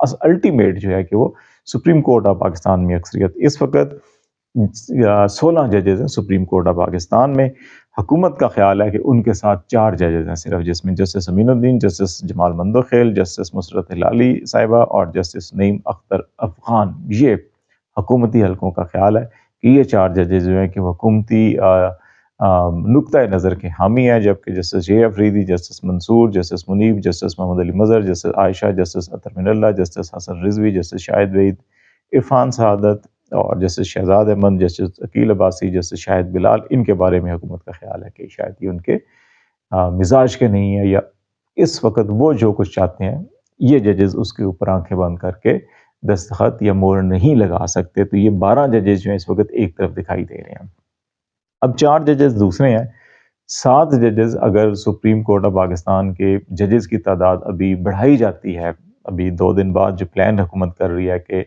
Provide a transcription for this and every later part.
Ultimate جو ہے کہ وہ سپریم کورٹ آف پاکستان میں اکثریت. اس وقت 16 ججز ہیں سپریم کورٹ آف پاکستان میں. حکومت کا خیال ہے کہ ان کے ساتھ 4 ججز ہیں صرف، جس میں جسٹس امین الدین، جسٹس جمال مندوخیل، جسٹس مسرت ہلالی صاحبہ اور جسٹس نعیم اختر افغان. یہ حکومتی حلقوں کا خیال ہے کہ یہ 4 ججز جو ہیں کہ وہ حکومتی نقطۂ نظر کے حامی ہیں، جبکہ جسٹس جے Afridi, justice Mansoor, justice Munib, justice Muhammad Ali Mazhar, justice Ayesha, justice Athar Minallah, justice Hasan Rizvi, justice Shahid Waheed, Irfan Saadat اور justice Shahzad Ahmed, justice Aqeel Abbasi, justice Shahid Bilal, ان کے بارے میں حکومت کا خیال ہے کہ شاید یہ ان کے مزاج کے نہیں ہے، یا اس وقت وہ جو کچھ چاہتے ہیں یہ ججز اس کے اوپر آنکھیں بند کر کے دستخط یا مہر نہیں لگا سکتے. تو یہ 12 ججز جو ہیں اس وقت ایک طرف دکھائی دے رہے ہیں. اب 4 ججز دوسرے ہیں. 7 ججز اگر سپریم کورٹ آف پاکستان کے ججز کی تعداد ابھی بڑھائی جاتی ہے، ابھی 2 دن بعد جو پلان حکومت کر رہی ہے کہ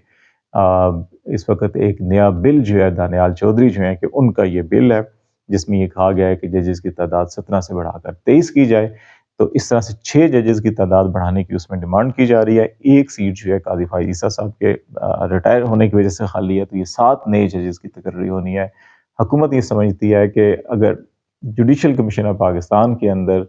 اس وقت ایک نیا بل جو ہے دانیال چودھری جو ہیں کہ ان کا یہ بل ہے جس میں یہ کہا گیا ہے کہ ججز کی تعداد 17 سے بڑھا کر 23 کی جائے. تو اس طرح سے 6 ججز کی تعداد بڑھانے کی اس میں ڈیمانڈ کی جا رہی ہے. ایک سیٹ جو ہے قاضی فائز عیسیٰ صاحب کے ریٹائر ہونے کی وجہ سے خالی ہے، تو یہ 7 نئے ججز کی تقرری ہونی ہے. حکومت یہ سمجھتی ہے کہ اگر جوڈیشل کمیشن آف پاکستان کے اندر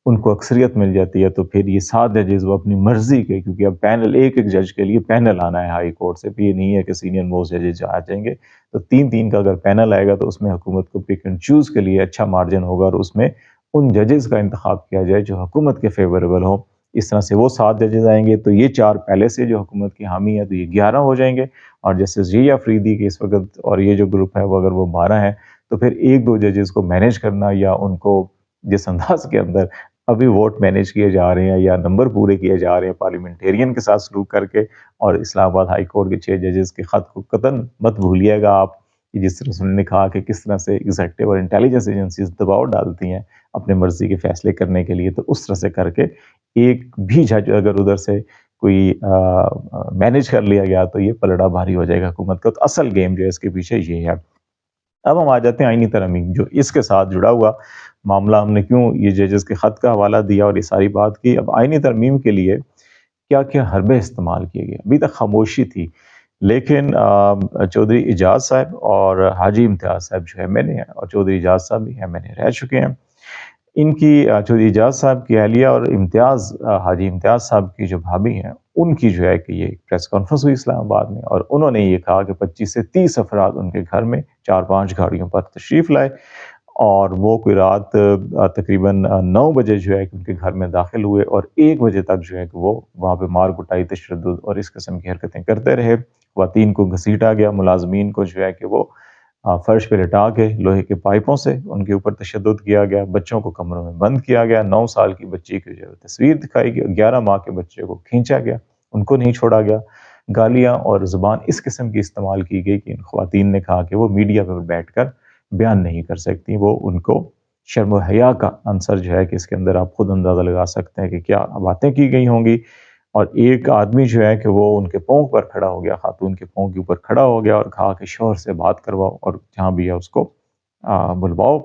ان کو اکثریت مل جاتی ہے تو پھر یہ 7 ججز وہ اپنی مرضی کے، کیونکہ اب پینل ایک جج کے لیے پینل آنا ہے ہائی کورٹ سے، پھر یہ نہیں ہے کہ سینئر موسٹ ججز آ جائیں گے. تو 3 کا اگر پینل آئے گا تو اس میں حکومت کو پک اینڈ چوز کے لیے اچھا مارجن ہوگا اور اس میں ان ججز کا انتخاب کیا جائے جو حکومت کے فیوریبل ہوں. اس طرح سے وہ 7 ججز آئیں گے تو یہ 4 پہلے سے جو حکومت کی حامی ہے تو یہ 11 ہو جائیں گے، اور جسٹس جے افریدی کے اس وقت اور یہ جو گروپ ہے وہ اگر وہ 12 ہیں تو پھر 1-2 ججز کو مینیج کرنا یا ان کو جس انداز کے اندر ابھی ووٹ مینیج کیے جا رہے ہیں یا نمبر پورے کیے جا رہے ہیں پارلیمنٹیرین کے ساتھ سلوک کر کے. اور اسلام آباد ہائی کورٹ کے 6 ججز کے خط کو قطعاً مت بھولیے گا آپ، جس طرح انہوں نے کہا کہ کس طرح سے ایگزیکٹو اور انٹیلیجنس ایجنسیز دباؤ ڈالتی ہیں اپنے مرضی کے فیصلے کرنے کے لیے. تو اس طرح سے کر کے ایک بھی جج اگر ادھر سے کوئی مینیج کر لیا گیا تو یہ پلڑا بھاری ہو جائے گا حکومت کا. تو اصل گیم جو ہے اس کے پیچھے یہ ہے. اب ہم آ جاتے ہیں آئینی ترمیم، جو اس کے ساتھ جڑا ہوا معاملہ. ہم نے کیوں یہ ججز کے خط کا حوالہ دیا اور یہ ساری بات کی. اب آئینی ترمیم کے لیے کیا کیا حربے استعمال کیے گئے؟ ابھی تک خاموشی تھی، لیکن چودھری اعجاز صاحب اور حاجی امتیاز صاحب جو ایم این اے ہیں، اور چودھری اعجاز صاحب بھی ایم این اے رہ چکے ہیں، ان کی چودھری اعجاز صاحب کی اہلیہ اور حاجی امتیاز صاحب کی جو بھابھی ہیں ان کی جو ہے کہ یہ پریس کانفرنس ہوئی اسلام آباد میں، اور انہوں نے یہ کہا کہ 25 سے 30 افراد ان کے گھر میں 4-5 گاڑیوں پر تشریف لائے، اور وہ کوئی رات تقریباً 9 بجے جو ہے کہ ان کے گھر میں داخل ہوئے، اور 1 بجے تک جو ہے کہ وہ وہاں پہ مار کٹائی، تشدد اور اس قسم کی حرکتیں کرتے رہے. خواتین کو گھسیٹا گیا، ملازمین کو جو ہے کہ وہ فرش پہ لٹا کے لوہے کے پائپوں سے ان کے اوپر تشدد کیا گیا. بچوں کو کمروں میں بند کیا گیا. 9 سال کی بچی کی جو ہے تصویر دکھائی گئی، 11 ماہ کے بچے کو کھینچا گیا، ان کو نہیں چھوڑا گیا. گالیاں اور زبان اس قسم کی استعمال کی گئی کہ ان خواتین نے کہا کہ وہ میڈیا پر بیٹھ کر بیان نہیں کر سکتی. وہ ان کو شرم و حیا کا عنصر جو ہے کہ اس کے اندر آپ خود اندازہ لگا سکتے ہیں کہ کیا باتیں کی گئی ہوں گی. اور ایک آدمی جو ہے کہ وہ ان کے پاؤں پر کھڑا ہو گیا، خاتون کے پاؤں کے اوپر کھڑا ہو گیا اور کہا کہ شوہر سے بات کرواؤ اور جہاں بھی ہے اس کو بلواؤ.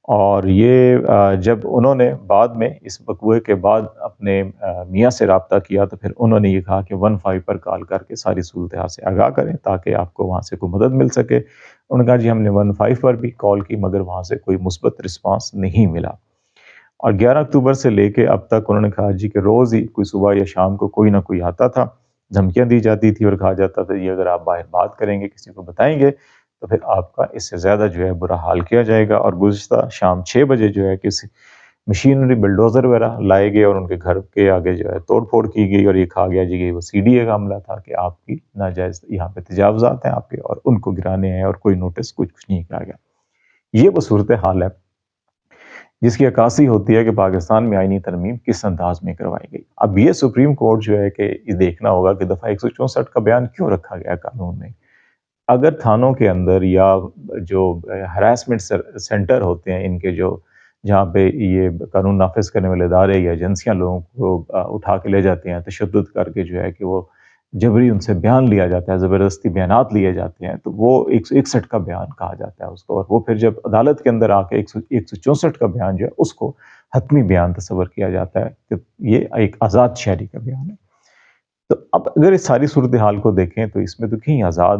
اور یہ جب انہوں نے بعد میں اس وقوعے کے بعد اپنے میاں سے رابطہ کیا تو پھر انہوں نے یہ کہا کہ 15 پر کال کر کے ساری صورتحال سے آگاہ کریں تاکہ آپ کو وہاں سے کوئی مدد مل سکے. انہوں نے کہا جی ہم نے 15 پر بھی کال کی مگر وہاں سے کوئی مثبت رسپانس نہیں ملا. اور 11 اکتوبر سے لے کے اب تک انہوں نے کہا جی کہ روز ہی کوئی صبح یا شام کو کوئی نہ کوئی آتا تھا، دھمکیاں دی جاتی تھی اور کہا جاتا تھا یہ اگر آپ باہر بات کریں گے، کسی کو بتائیں گے تو پھر آپ کا اس سے زیادہ جو ہے برا حال کیا جائے گا. اور گزشتہ شام 6 بجے جو ہے کسی مشینری بلڈوزر وغیرہ لائے گئے اور ان کے گھر کے آگے جو ہے توڑ پھوڑ کی گئی، اور یہ کہا گیا جی کہ وہ CDA کا عملہ تھا کہ آپ کی ناجائز یہاں پہ تجاوزات ہیں آپ کے اور ان کو گرانے ہیں، اور کوئی نوٹس کچھ نہیں کیا گیا. یہ وہ صورتحال ہے جس کی عکاسی ہوتی ہے کہ پاکستان میں آئینی ترمیم کس انداز میں کروائی گئی. اب یہ سپریم کورٹ جو ہے کہ یہ دیکھنا ہوگا کہ دفعہ 164 کا بیان کیوں رکھا گیا قانون میں. اگر تھانوں کے اندر یا جو ہراسمنٹ سینٹر ہوتے ہیں ان کے جو جہاں پہ یہ قانون نافذ کرنے والے ادارے یا ایجنسیاں لوگوں کو اٹھا کے لے جاتے ہیں تشدد کر کے جو ہے کہ وہ جبری ان سے بیان لیا جاتا ہے، زبردستی بیانات لیے جاتے ہیں، تو وہ 161 کا بیان کہا جاتا ہے اس کو. اور وہ پھر جب عدالت کے اندر آ کے 164 کا بیان جو ہے اس کو حتمی بیان تصور کیا جاتا ہے کہ یہ ایک آزاد شہری کا بیان ہے. تو اب اگر اس ساری صورتحال کو دیکھیں تو اس میں تو کہیں آزاد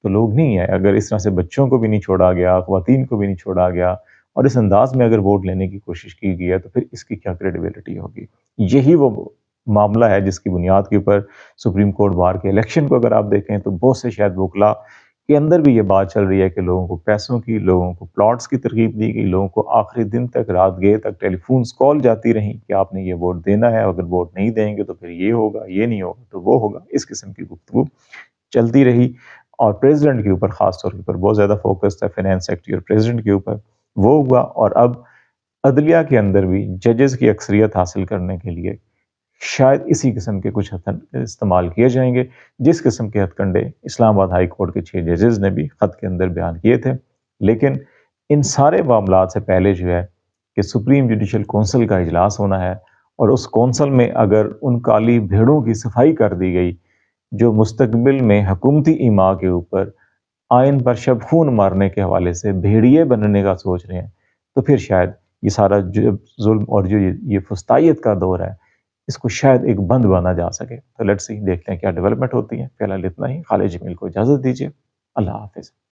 تو لوگ نہیں ہیں. اگر اس طرح سے بچوں کو بھی نہیں چھوڑا گیا، خواتین کو بھی نہیں چھوڑا گیا اور اس انداز میں اگر ووٹ لینے کی کوشش کی گئی ہے تو پھر اس کی کیا کریڈیبلٹی ہوگی؟ یہی وہ معاملہ ہے جس کی بنیاد کے اوپر سپریم کورٹ بار کے الیکشن کو اگر آپ دیکھیں تو بہت سے شاید وکلا کے اندر بھی یہ بات چل رہی ہے کہ لوگوں کو پیسوں کی، لوگوں کو پلاٹس کی ترغیب دی گئی، لوگوں کو آخری دن تک، رات گئے تک ٹیلی فونز کال جاتی رہیں کہ آپ نے یہ ووٹ دینا ہے، اگر ووٹ نہیں دیں گے تو پھر یہ ہوگا، یہ نہیں ہوگا تو وہ ہوگا. اس قسم کی گفتگو چلتی رہی اور پریزیڈنٹ کے اوپر خاص طور پر بہت زیادہ فوکس تھا فینانس سیکٹری اور پریزیڈنٹ کے اوپر. وہ ہوا اور اب عدلیہ کے اندر بھی ججز کی اکثریت حاصل کرنے کے لیے شاید اسی قسم کے کچھ استعمال کیے جائیں گے، جس قسم کے ہتھ کنڈے اسلام آباد ہائی کورٹ کے 6 ججز نے بھی خط کے اندر بیان کیے تھے. لیکن ان سارے معاملات سے پہلے جو ہے کہ سپریم جوڈیشل کونسل کا اجلاس ہونا ہے اور اس کونسل میں اگر ان کالی بھیڑوں کی صفائی کر دی گئی جو مستقبل میں حکومتی ایما کے اوپر آئین پر شب خون مارنے کے حوالے سے بھیڑیے بننے کا سوچ رہے ہیں، تو پھر شاید یہ سارا جو ظلم اور جو یہ فسطائیت کا دور ہے اس کو شاید ایک بند بانا جا سکے. تو لیٹس سی، دیکھتے ہیں کیا ڈیولپمنٹ ہوتی ہے. فی الحال اتنا ہی. خالد جمیل کو اجازت دیجیے. اللہ حافظ.